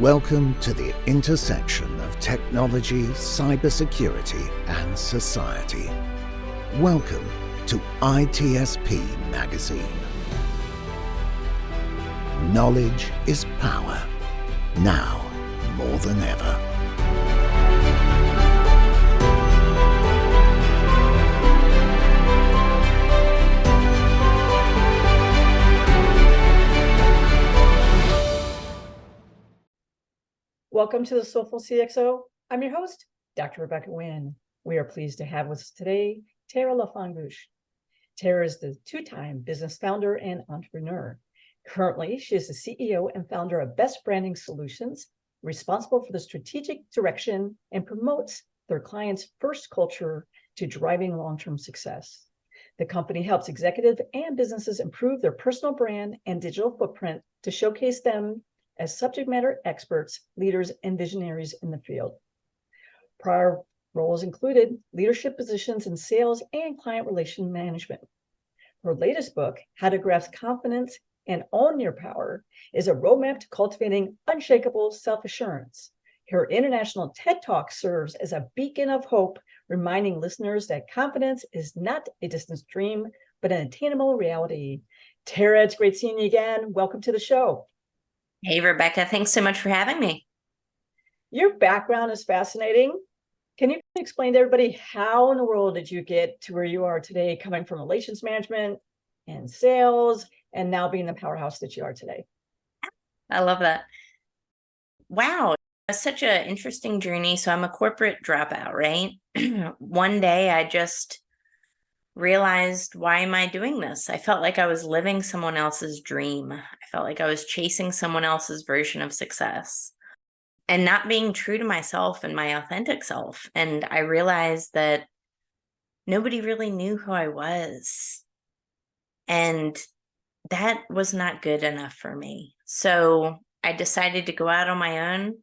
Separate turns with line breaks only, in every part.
Welcome to the intersection of technology, cybersecurity, and society. Welcome to ITSP Magazine. Knowledge is power, now more than ever.
Welcome to the Soulful CXO. I'm your host, Dr. Rebecca Wynn. We are pleased to have with us today, LaFon Gooch. Tara is the two-time business founder and entrepreneur. Currently, she is the CEO and founder of Best Branding Solutions, responsible for the strategic direction and promotes their clients' first culture to driving long-term success. The company helps executives and businesses improve their personal brand and digital footprint to showcase them as subject matter experts, leaders, and visionaries in the field. Prior roles included leadership positions in sales and client relation management. Her latest book, How to Grasp Confidence and Own Your Power, is a roadmap to cultivating unshakable self-assurance. Her international TED Talk serves as a beacon of hope, reminding listeners that confidence is not a distant dream, but an attainable reality. Tara, it's great seeing you again. Welcome to the show.
Hey, Rebecca, thanks so much for having me.
Your background is fascinating. Can you explain to everybody how in the world did you get to where you are today, coming from relations management and sales, and now being the powerhouse that you are today?
I love that. Wow, it's such an interesting journey. So I'm a corporate dropout, right? One day I just realized, why am I doing this? I felt like I was living someone else's dream. I felt like I was chasing someone else's version of success and not being true to myself and my authentic self. And I realized that nobody really knew who I was. And that was not good enough for me. So I decided to go out on my own,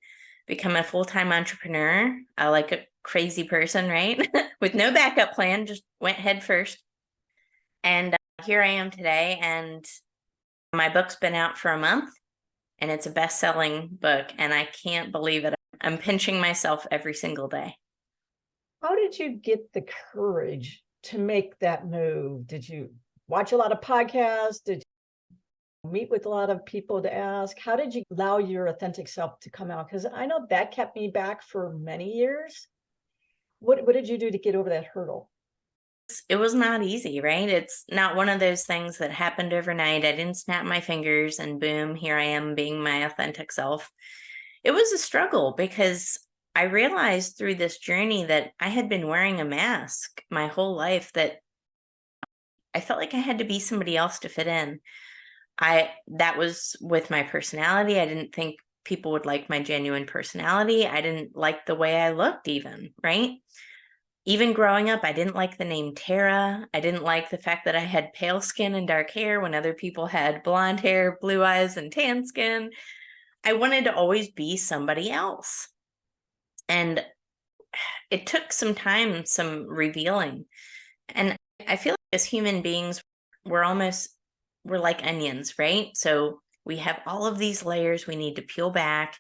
become a full-time entrepreneur. I like a crazy person, right? With no backup plan, just went head first. And here I am today, and my book's been out for a month, and it's a best-selling book, and I can't believe it. I'm pinching myself every single day.
How did you get the courage to make that move? Did you watch a lot of podcasts? Did you meet with a lot of people to ask? How did you allow your authentic self to come out? Because I know that kept me back for many years. What did you do to get over that hurdle?
It was not easy, right? It's not one of those things that happened overnight. I didn't snap my fingers and boom, here I am being my authentic self. It was a struggle because I realized through this journey that I had been wearing a mask my whole life, that I felt like I had to be somebody else to fit in. That was with my personality. I didn't think people would like my genuine personality. I didn't like the way I looked even, right? Even growing up, I didn't like the name Tara. I didn't like the fact that I had pale skin and dark hair when other people had blonde hair, blue eyes, and tan skin. I wanted to always be somebody else. And it took some time, some revealing. And I feel like as human beings, we're like onions, right? So we have all of these layers we need to peel back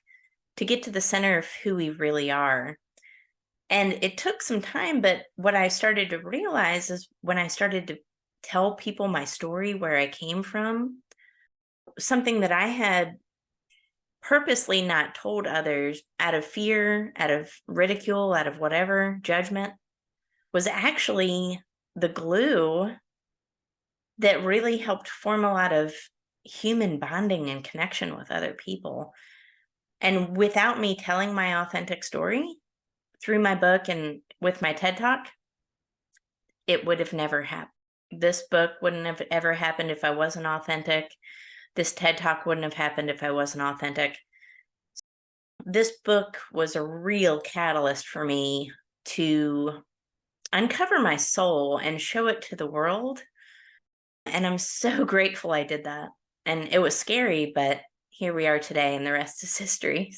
to get to the center of who we really are. And it took some time, but what I started to realize is when I started to tell people my story, where I came from, something that I had purposely not told others out of fear, out of ridicule, out of whatever, judgment, was actually the glue that really helped form a lot of human bonding and connection with other people. And without me telling my authentic story through my book and with my TED Talk, it would have never happened. This book wouldn't have ever happened if I wasn't authentic. This TED Talk wouldn't have happened if I wasn't authentic. This book was a real catalyst for me to uncover my soul and show it to the world. And I'm so grateful I did that. And it was scary, but here we are today, and the rest is history.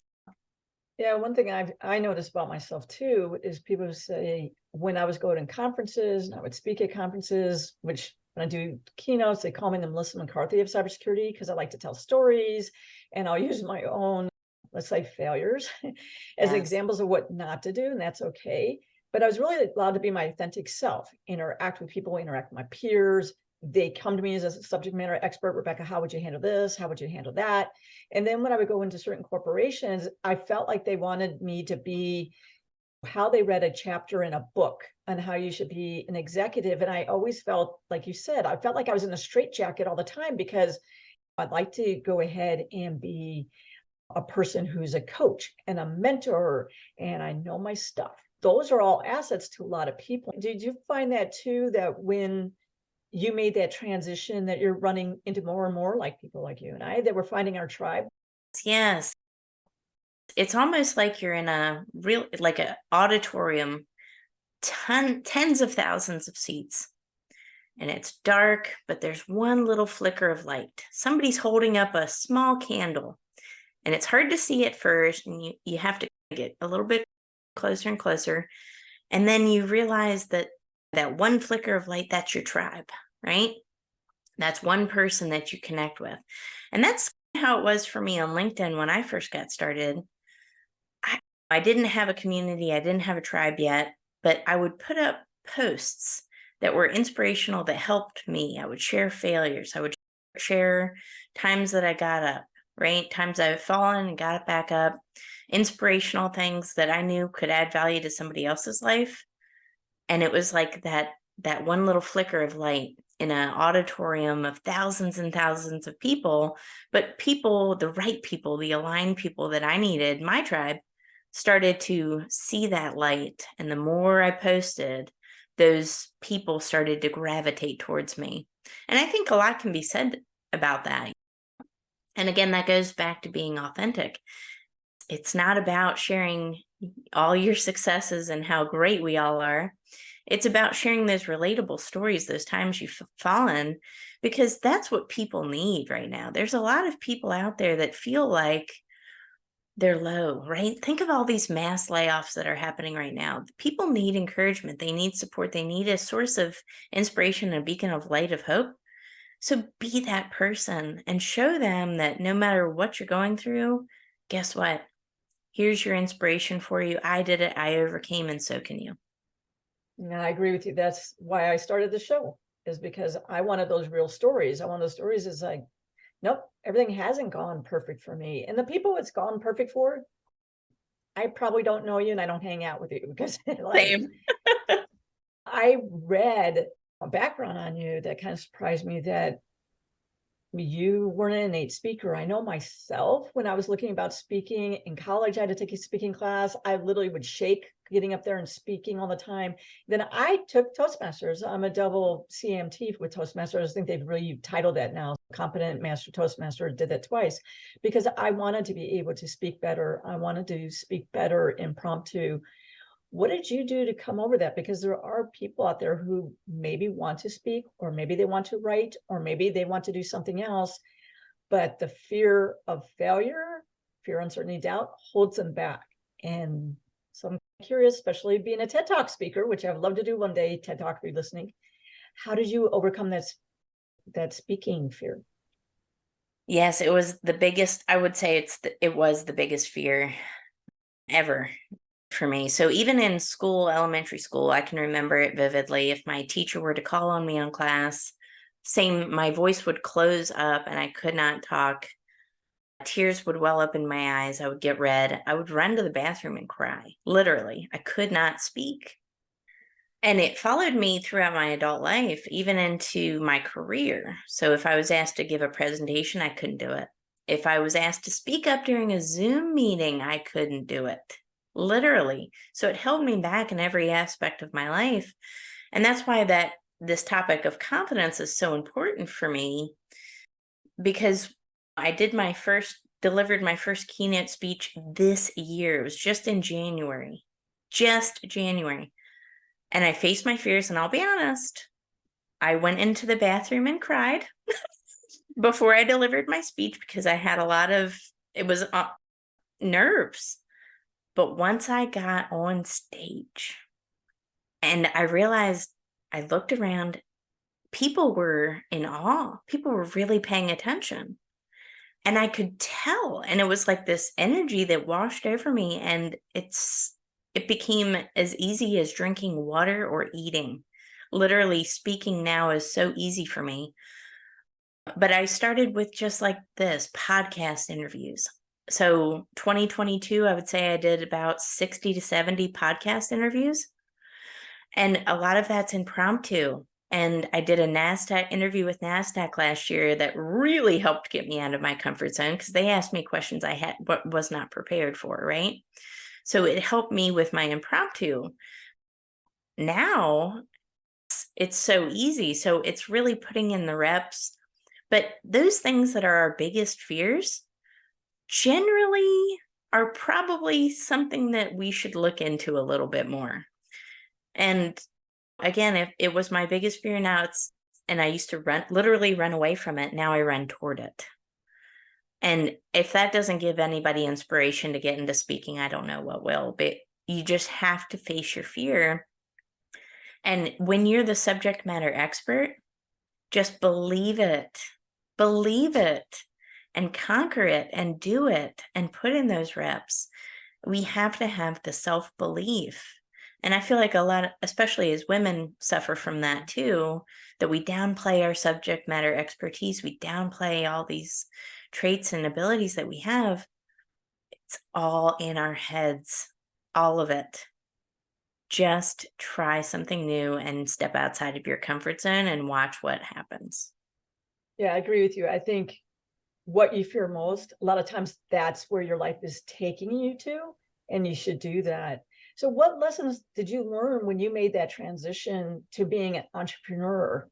Yeah, one thing I noticed about myself too is people say when I was going to conferences and I would speak at conferences, which when I do keynotes, they call me the Melissa McCarthy of cybersecurity because I like to tell stories and I'll use my own let's say, failures as
Yes.
examples of what not to do, and that's okay. But I was really allowed to be my authentic self, interact with people, interact with my peers. They come to me as a subject matter expert. Rebecca, how would you handle this? How would you handle that? And then when I would go into certain corporations, I felt like they wanted me to be how they read a chapter in a book on how you should be an executive. And I always felt, like you said, I felt like I was in a straitjacket all the time, because I'd like to go ahead and be a person who's a coach and a mentor, and I know my stuff. Those are all assets to a lot of people. Did you find that too, that when you made that transition, that you're running into more and more like people like you and I, that we're finding our tribe?
Yes. It's almost like you're in a real, like an auditorium, tens of thousands of seats. And it's dark, but there's one little flicker of light. Somebody's holding up a small candle, and it's hard to see at first. And you have to get a little bit closer and closer. And then you realize that that one flicker of light, that's your tribe, right? That's one person that you connect with. And that's how it was for me on LinkedIn when I first got started. I didn't have a community. I didn't have a tribe yet, but I would put up posts that were inspirational, that helped me. I would share failures. I would share times that I got up, right? Times I've fallen and got back up, inspirational things that I knew could add value to somebody else's life. And it was like that one little flicker of light in an auditorium of thousands and thousands of people, but people, the right people, the aligned people that I needed, my tribe, started to see that light. And the more I posted, those people started to gravitate towards me. And I think a lot can be said about that. And again, that goes back to being authentic. It's not about sharing all your successes and how great we all are. It's about sharing those relatable stories, those times you've fallen, because that's what people need right now. There's a lot of people out there that feel like they're low, right? Think of all these mass layoffs that are happening right now. People need encouragement. They need support. They need a source of inspiration, a beacon of light, of hope. So be that person and show them that no matter what you're going through, guess what? Here's your inspiration for you. I did it. I overcame, and so can you.
Yeah, I agree with you. That's why I started the show, is because I wanted those real stories. I want those stories is like, nope, everything hasn't gone perfect for me. And the people it's gone perfect for, I probably don't know you and I don't hang out with you, because like,
Same.
I read a background on you that kind of surprised me, that you weren't an innate speaker. I know myself, when I was looking about speaking in college, I had to take a speaking class. I literally would shake getting up there and speaking all the time. Then I took Toastmasters. I'm a double CMT with Toastmasters. I think they've really titled that now, Competent Master Toastmaster. Did that twice because I wanted to be able to speak better. I wanted to speak better impromptu. What did you do to come over that? Because there are people out there who maybe want to speak, or maybe they want to write, or maybe they want to do something else, but the fear of failure, fear, uncertainty, doubt holds them back. And so I'm curious, especially being a TED Talk speaker, which I would love to do one day, TED Talk, be listening. How did you overcome that speaking fear?
Yes, it was the biggest, I would say it was the biggest fear ever for me. So even in school, elementary school, I can remember it vividly. If my teacher were to call on me on class, my voice would close up and I could not talk. Tears would well up in my eyes. I would get red. I would run to the bathroom and cry. Literally, I could not speak. And it followed me throughout my adult life, even into my career. So if I was asked to give a presentation, I couldn't do it. If I was asked to speak up during a Zoom meeting, I couldn't do it. Literally. So it held me back in every aspect of my life. And that's why this topic of confidence is so important for me, because I delivered my first keynote speech this year. It was just in January. And I faced my fears, and I'll be honest, I went into the bathroom and cried before I delivered my speech, because I had it was nerves. But once I got on stage and I realized, I looked around, people were in awe. People were really paying attention. And I could tell, and it was like this energy that washed over me, and it became as easy as drinking water or eating. Literally, speaking now is so easy for me. But I started with just like this podcast interviews. So 2022, I would say I did about 60 to 70 podcast interviews. And a lot of that's impromptu. And I did a NASDAQ interview with NASDAQ last year that really helped get me out of my comfort zone, because they asked me questions I was not prepared for, right? So it helped me with my impromptu. Now it's so easy. So it's really putting in the reps. But those things that are our biggest fears generally are probably something that we should look into a little bit more. And again, if it was my biggest fear, and I used to literally run away from it. Now I run toward it. And if that doesn't give anybody inspiration to get into speaking, I don't know what will. But you just have to face your fear. And when you're the subject matter expert, just believe it and conquer it and do it and put in those reps. We have to have the self-belief. And I feel like a lot, especially as women, suffer from that too, that we downplay our subject matter expertise. We downplay all these traits and abilities that we have. It's all in our heads, all of it. Just try something new and step outside of your comfort zone and watch what happens.
Yeah, I agree with you. I think what you fear most, a lot of times that's where your life is taking you to, and you should do that. So what lessons did you learn when you made that transition to being an entrepreneur?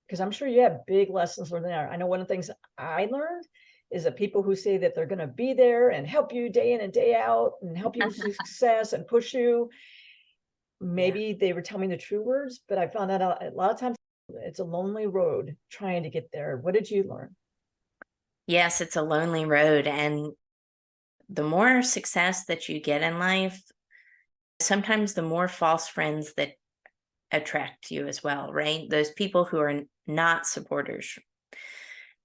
Because I'm sure you have big lessons learned there. I know one of the things I learned is that people who say that they're going to be there and help you day in and day out and help you with success and push you, maybe they were telling me the true words, but I found out a lot of times it's a lonely road trying to get there. What did you learn?
Yes, it's a lonely road. And the more success that you get in life, sometimes the more false friends that attract you as well, right? Those people who are not supporters.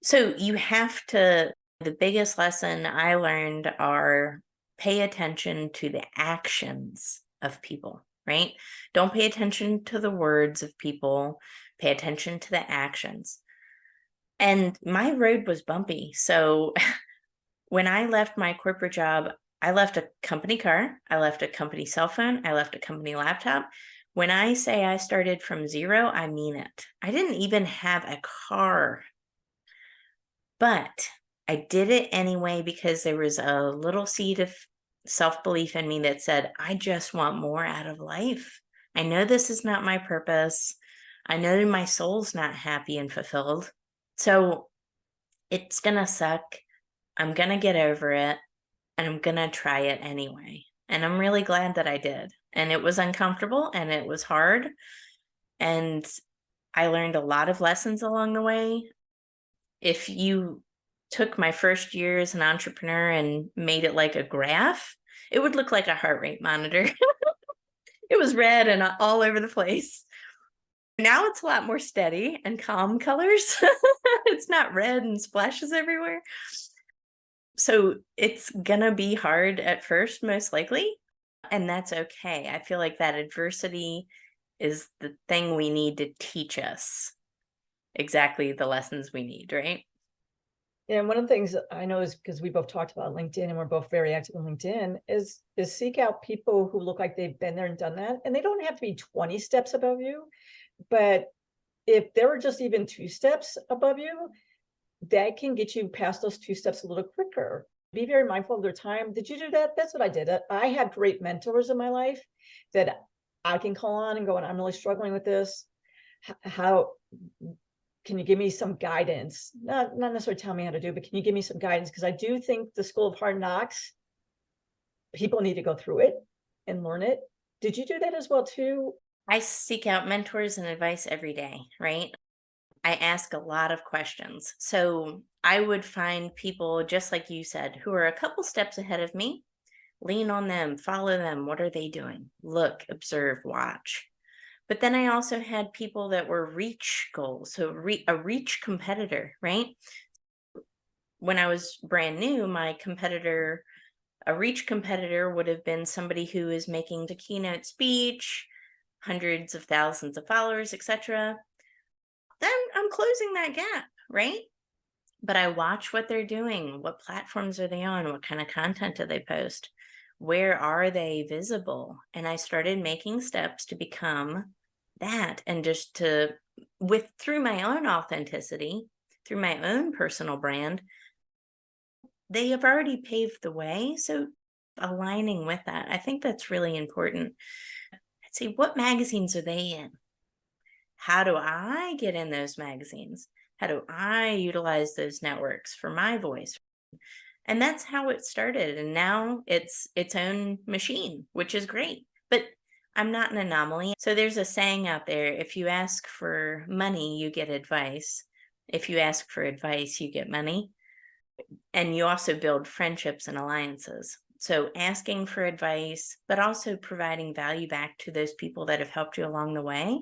So you have to, the biggest lesson I learned are pay attention to the actions of people, right? Don't pay attention to the words of people, pay attention to the actions. And my road was bumpy. So when I left my corporate job, I left a company car, I left a company cell phone, I left a company laptop. When I say I started from zero, I mean it. I didn't even have a car, but I did it anyway because there was a little seed of self-belief in me that said, I just want more out of life. I know this is not my purpose. I know my soul's not happy and fulfilled. So it's going to suck. I'm going to get over it, and I'm going to try it anyway. And I'm really glad that I did. And it was uncomfortable and it was hard. And I learned a lot of lessons along the way. If you took my first year as an entrepreneur and made it like a graph, it would look like a heart rate monitor. It was red and all over the place. Now it's a lot more steady and calm colors. It's not red and splashes everywhere. So it's gonna be hard at first, most likely, and that's okay. I feel like that adversity is the thing we need to teach us exactly the lessons we need, right?
Yeah, and one of the things that I know is because we both talked about LinkedIn and we're both very active on LinkedIn is seek out people who look like they've been there and done that. And they don't have to be 20 steps above you, but if there were just even 2 steps above you, that can get you past those 2 steps a little quicker. Be very mindful of their time. Did you do that? That's what I did. I have great mentors in my life that I can call on and go, and I'm really struggling with this. How can you give me some guidance? Not necessarily tell me how to do, but can you give me some guidance? Because I do think the School of Hard Knocks, people need to go through it and learn it. Did you do that as well too?
I seek out mentors and advice every day, right? I ask a lot of questions. So I would find people, just like you said, who are a couple steps ahead of me, lean on them, follow them. What are they doing? Look, observe, watch. But then I also had people that were reach goals. So a reach competitor, right? when I was brand new, my competitor, a reach competitor, would have been somebody who is making a keynote speech, hundreds of thousands of followers, etc. Then I'm closing that gap, right? But I watch what they're doing. What platforms are they on? What kind of content do they post? Where are they visible? And I started making steps to become that, and just to, through my own authenticity, through my own personal brand, they have already paved the way. So aligning with that, I think that's really important. Let's see, what magazines are they in? How do I get in those magazines? How do I utilize those networks for my voice? And that's how it started. And now it's its own machine, which is great. But I'm not an anomaly. So there's a saying out there: if you ask for money, you get advice. If you ask for advice, you get money. And you also build friendships and alliances. So asking for advice, but also providing value back to those people that have helped you along the way.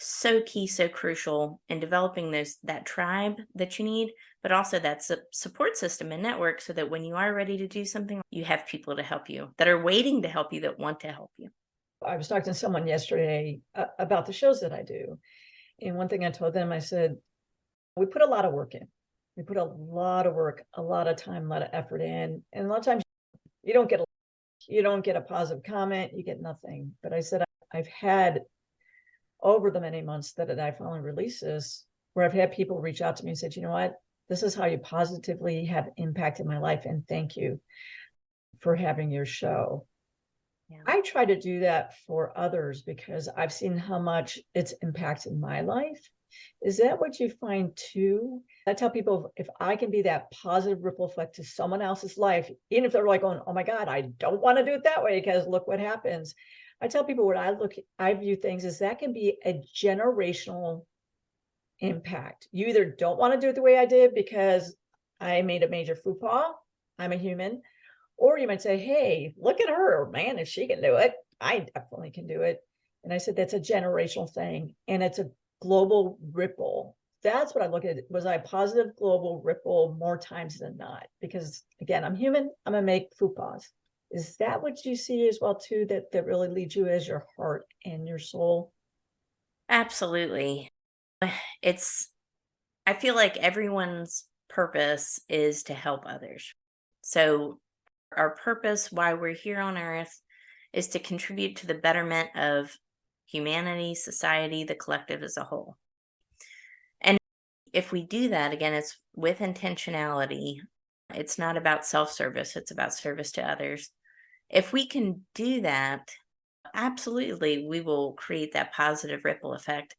So key, so crucial in developing that tribe that you need, but also that support system and network, so that when you are ready to do something, you have people to help you, that are waiting to help you, that want to help you.
I was talking to someone yesterday about the shows that I do. And one thing I told them, I said, we put a lot of work in. We put a lot of work, a lot of time, a lot of effort in. And a lot of times you don't get a positive comment, you get nothing. But I said, I've had, over the many months that I finally released this, where I've had people reach out to me and said, you know what, this is how you positively have impacted my life. And thank you for having your show. Yeah. I try to do that for others because I've seen how much it's impacted my life. Is that what you find too? I tell people, if I can be that positive ripple effect to someone else's life, even if they're like going, oh my God, I don't want to do it that way because look what happens. I tell people what I view things as that can be a generational impact. You either don't want to do it the way I did because I made a major faux pas, I'm a human, or you might say, hey, look at her, man, if she can do it, I definitely can do it. And I said, that's a generational thing. And it's a global ripple. That's what I look at. Was I a positive global ripple more times than not? Because again, I'm human, I'm gonna make faux pas. Is that what you see as well too, that really leads you as your heart and your soul?
Absolutely. I feel like everyone's purpose is to help others. So our purpose, why we're here on earth, is to contribute to the betterment of humanity, society, the collective as a whole. And if we do that, again, it's with intentionality. It's not about self-service, it's about service to others. If we can do that, absolutely, we will create that positive ripple effect.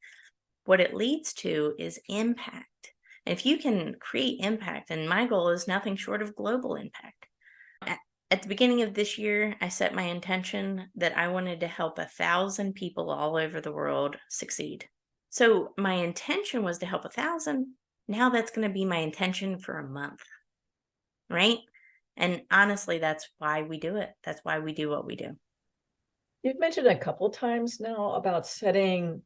What it leads to is impact. And if you can create impact, and my goal is nothing short of global impact. At the beginning of this year, I set my intention that I wanted to help 1,000 people all over the world succeed. So my intention was to help 1,000. Now that's going to be my intention for a month, right? And honestly, that's why we do it. That's why we do what we do.
You've mentioned a couple of times now about setting,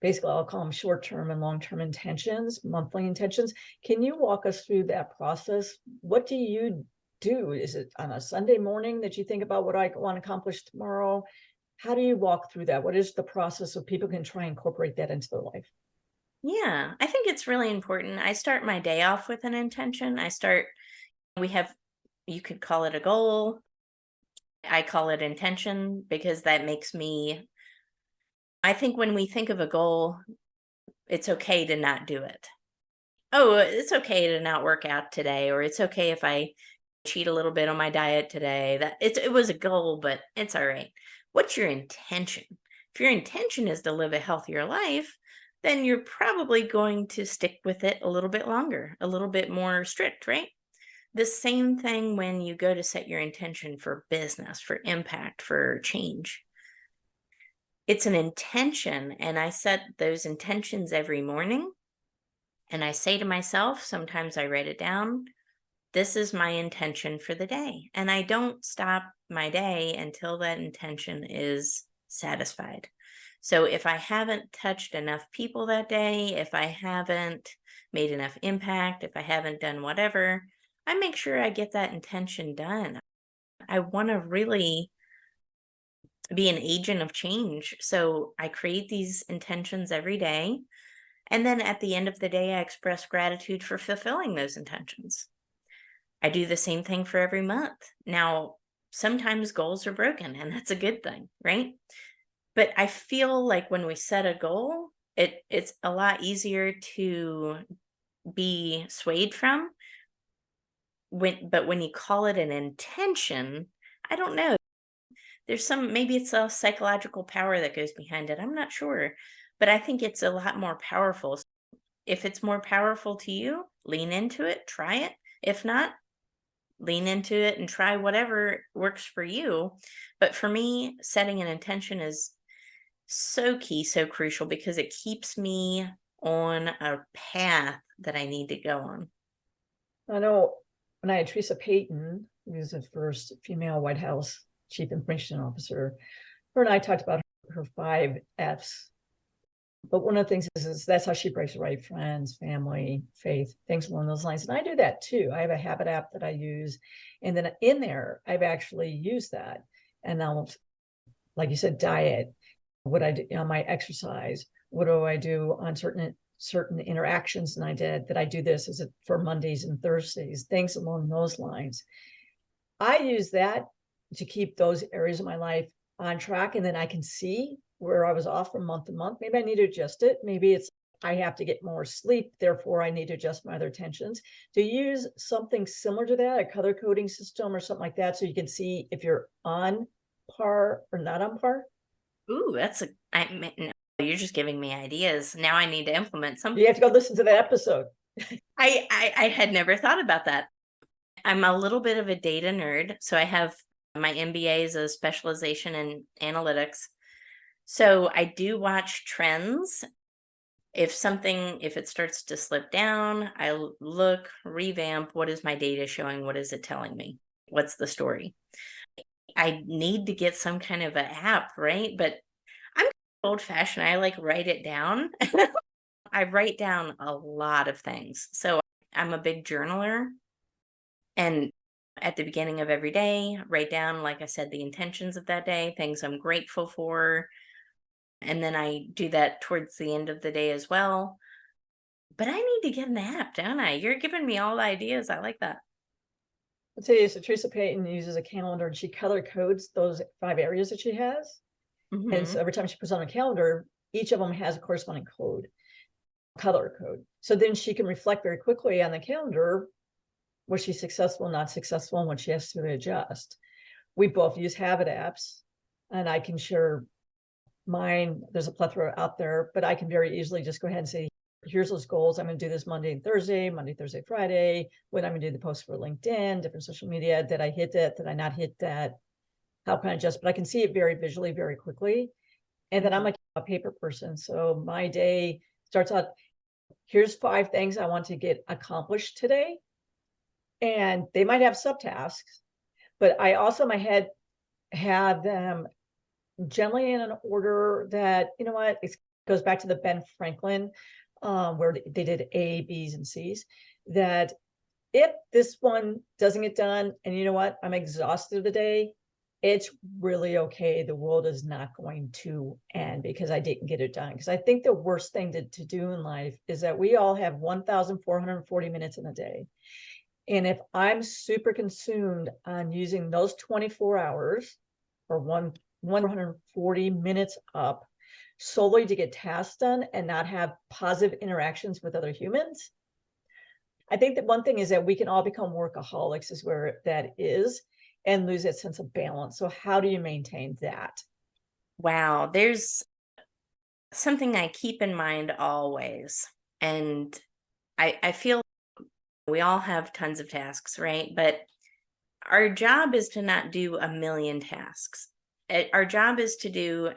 basically, I'll call them short-term and long-term intentions, monthly intentions. Can you walk us through that process? What do you do? Is it on a Sunday morning that you think about what I want to accomplish tomorrow? How do you walk through that? What is the process so people can try and incorporate that into their life?
Yeah, I think it's really important. I start my day off with an intention. You could call it a goal. I call it intention because that makes me, I think when we think of a goal, it's okay to not do it. Oh, it's okay to not work out today, or it's okay if I cheat a little bit on my diet today. It was a goal, but it's all right. What's your intention? If your intention is to live a healthier life, then you're probably going to stick with it a little bit longer, a little bit more strict, right? The same thing when you go to set your intention for business, for impact, for change. It's an intention, and I set those intentions every morning. And I say to myself, sometimes I write it down, this is my intention for the day. And I don't stop my day until that intention is satisfied. So if I haven't touched enough people that day, if I haven't made enough impact, if I haven't done whatever, I make sure I get that intention done. I want to really be an agent of change. So I create these intentions every day. And then at the end of the day, I express gratitude for fulfilling those intentions. I do the same thing for every month. Now, sometimes goals are broken, and that's a good thing, right? But I feel like when we set a goal, it's a lot easier to be swayed from when you call it an intention, I don't know. There's maybe it's a psychological power that goes behind it. I'm not sure, but I think it's a lot more powerful. If it's more powerful to you, lean into it, try it. If not, lean into it and try whatever works for you. But for me, setting an intention is so key, so crucial because it keeps me on a path that I need to go on.
I know when I had Teresa Payton, who was the first female White House Chief Information Officer, her and I talked about her 5 F's. But one of the things is that's how she breaks it, right? Friends, family, faith, things along those lines. And I do that too. I have a habit app that I use. And then in there, I've actually used that. And now, like you said, diet, what I do on my exercise, what do I do on certain interactions, and I did that. I do this as for Mondays and Thursdays, things along those lines. I use that to keep those areas of my life on track, and then I can see where I was off from month to month. Maybe I need to adjust it. Maybe it's I have to get more sleep, therefore I need to adjust my other tensions. To use something similar to that, a color coding system or something like that, so you can see if you're on par or not on par.
Ooh, no, you're just giving me ideas. Now I need to implement something.
You have to go listen to that episode.
I had never thought about that. I'm a little bit of a data nerd. So I have my MBA is a specialization in analytics. So I do watch trends. If it starts to slip down, I look, revamp, what is my data showing? What is it telling me? What's the story? I need to get some kind of an app, right? But I'm old fashioned. I like write it down. I write down a lot of things. So I'm a big journaler. And at the beginning of every day, write down, like I said, the intentions of that day, things I'm grateful for. And then I do that towards the end of the day as well. But I need to get an app, don't I? You're giving me all the ideas. I like that.
I'll tell you, so Teresa Payton uses a calendar and she color codes those 5 areas that she has. And so every time she puts on a calendar, each of them has a corresponding color code. So then she can reflect very quickly on the calendar, was she successful, not successful, and what she has to adjust. We both use habit apps, and I can share mine. There's a plethora out there, but I can very easily just go ahead and say, here's those goals. I'm going to do this Monday and Thursday, Friday, when I'm going to do the post for LinkedIn, different social media. Did I hit that? Did I not hit that? How can I adjust? But I can see it very visually, very quickly. And then I'm like a paper person. So my day starts out, here's 5 things I want to get accomplished today. And they might have subtasks, but I also in my head have them generally in an order that, you know what, it goes back to the Ben Franklin, where they did A, B's, and C's, that if this one doesn't get done, and you know what, I'm exhausted of the day, it's really okay. The world is not going to end because I didn't get it done. Because I think the worst thing to do in life is that we all have 1,440 minutes in a day. And if I'm super consumed on using those 24 hours or 140 minutes up solely to get tasks done and not have positive interactions with other humans, I think that one thing is that we can all become workaholics is where that is, and lose that sense of balance. So how do you maintain that?
Wow, there's something I keep in mind always. And I feel we all have tons of tasks, right? But our job is to not do a million tasks. Our job is to do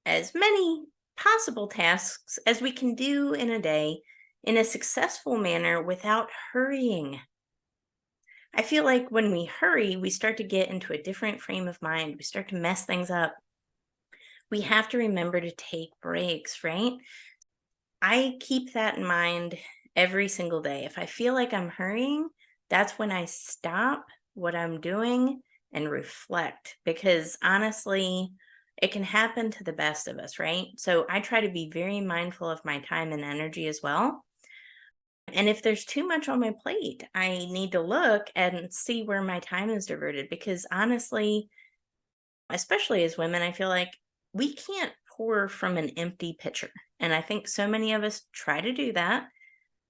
as many possible tasks as we can do in a day in a successful manner without hurrying. I feel like when we hurry, we start to get into a different frame of mind. We start to mess things up. We have to remember to take breaks, right? I keep that in mind every single day. If I feel like I'm hurrying, That's when I stop what I'm doing and reflect, because honestly, it can happen to the best of us, right? So I try to be very mindful of my time and energy as well. And if there's too much on my plate, I need to look and see where my time is diverted, because honestly, especially as women, I feel like we can't pour from an empty pitcher. And I think so many of us try to do that.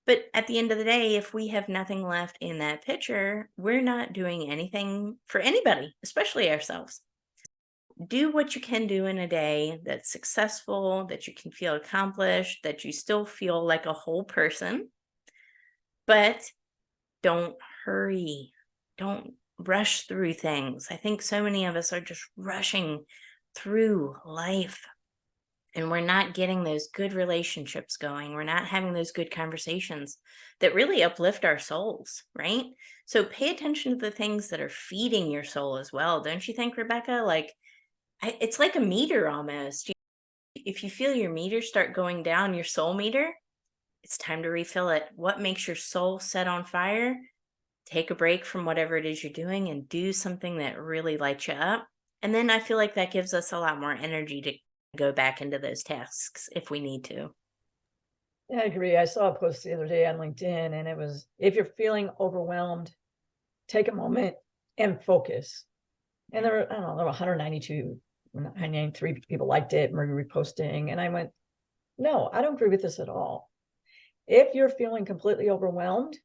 But at the end of the day, if we have nothing left in that pitcher, we're not doing anything for anybody, especially ourselves. Do what you can do in a day that's successful, that you can feel accomplished, that you still feel like a whole person, but don't hurry. Don't rush through things. I think so many of us are just rushing through life, and we're not getting those good relationships going. We're not having those good conversations that really uplift our souls, right? So pay attention to the things that are feeding your soul as well. Don't you think, Rebecca? It's like a meter almost. If you feel your meter start going down, your soul meter, it's time to refill it. What makes your soul set on fire? Take a break from whatever it is you're doing and do something that really lights you up. And then I feel like that gives us a lot more energy to go back into those tasks if we need to.
Yeah, I agree. I saw a post the other day on LinkedIn, and it was, if you're feeling overwhelmed, take a moment and focus. And there were, I don't know, there were 193 people liked it, maybe reposting. And I went, no, I don't agree with this at all. If you're feeling completely overwhelmed,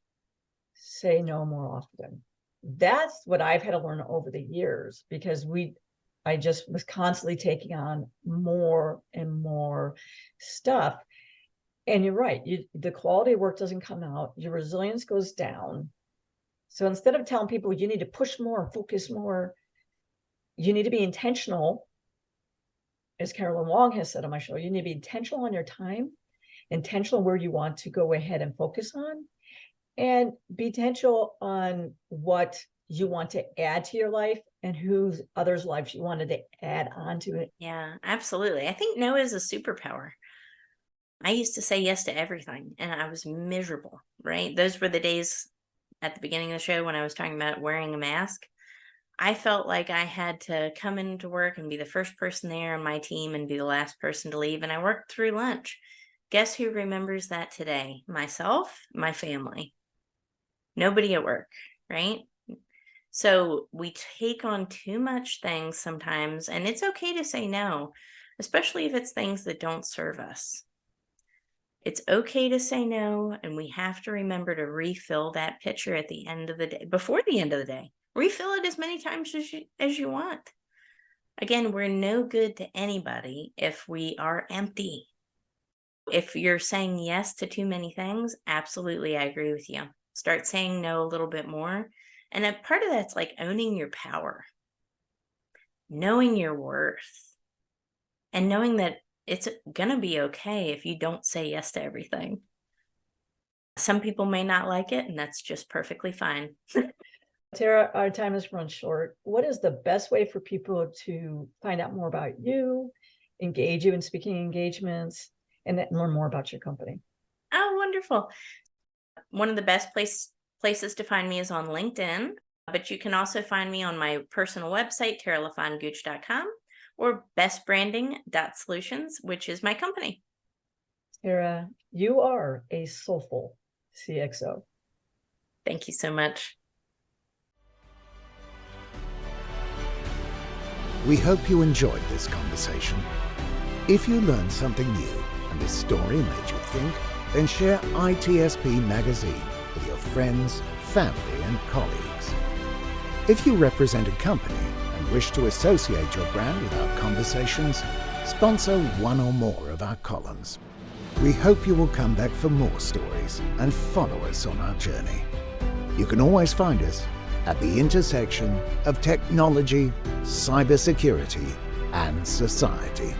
say no more often. That's what I've had to learn over the years, because I just was constantly taking on more and more stuff. And you're right, the quality of work doesn't come out, your resilience goes down. So instead of telling people you need to push more, focus more, you need to be intentional. As Carolyn Wong has said on my show, you need to be intentional on your time, intentional where you want to go ahead and focus on, and be intentional on what you want to add to your life and whose others' lives you wanted to add on to it.
Yeah, absolutely. I think no is a superpower. I used to say yes to everything and I was miserable, right? Those were the days at the beginning of the show when I was talking about wearing a mask. I felt like I had to come into work and be the first person there on my team and be the last person to leave. And I worked through lunch. Guess who remembers that today? Myself, my family. Nobody at work, right? So we take on too much things sometimes, and it's okay to say no, especially if it's things that don't serve us. It's okay to say no, and we have to remember to refill that pitcher at the end of the day, before the end of the day. Refill it as many times as you want. Again, we're no good to anybody if we are empty. If you're saying yes to too many things, absolutely, I agree with you. Start saying no a little bit more. And a part of that's like owning your power, knowing your worth, and knowing that it's going to be okay if you don't say yes to everything. Some people may not like it, and that's just perfectly fine.
Tara, our time is run short. What is the best way for people to find out more about you, engage you in speaking engagements, and then learn more about your company?
Oh, wonderful. One of the best places to find me is on LinkedIn, but you can also find me on my personal website, LaFonGooch.com, or bestbranding.solutions, which is my company.
Tara, you are a soulful CXO.
Thank you so much.
We hope you enjoyed this conversation. If you learned something new and this story made you think, then share ITSP Magazine with your friends, family, and colleagues. If you represent a company and wish to associate your brand with our conversations, sponsor one or more of our columns. We hope you will come back for more stories and follow us on our journey. You can always find us at the intersection of technology, cybersecurity, and society.